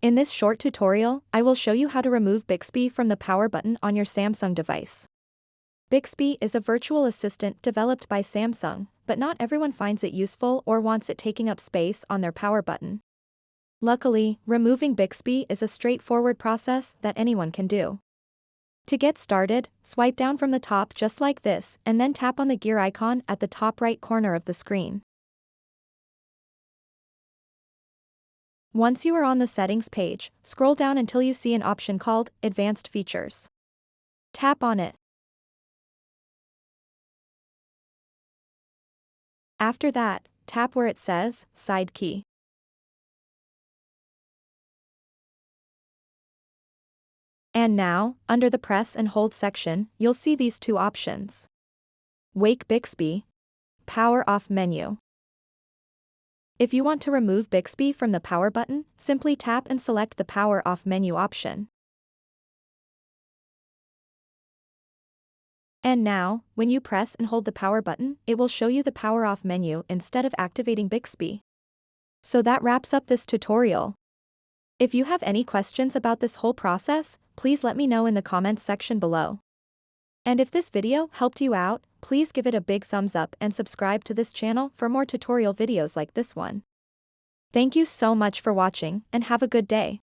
In this short tutorial, I will show you how to remove Bixby from the power button on your Samsung device. Bixby is a virtual assistant developed by Samsung, but not everyone finds it useful or wants it taking up space on their power button. Luckily, removing Bixby is a straightforward process that anyone can do. To get started, swipe down from the top just like this and then tap on the gear icon at the top right corner of the screen. Once you are on the settings page, scroll down until you see an option called Advanced Features. Tap on it. After that, tap where it says Side Key. And now, under the Press and Hold section, you'll see these two options. Wake Bixby, Power Off menu. If you want to remove Bixby from the power button, simply tap and select the Power Off menu option. And now, when you press and hold the power button, it will show you the Power Off menu instead of activating Bixby. So that wraps up this tutorial. If you have any questions about this whole process, please let me know in the comments section below. And if this video helped you out, please give it a big thumbs up and subscribe to this channel for more tutorial videos like this one. Thank you so much for watching and have a good day.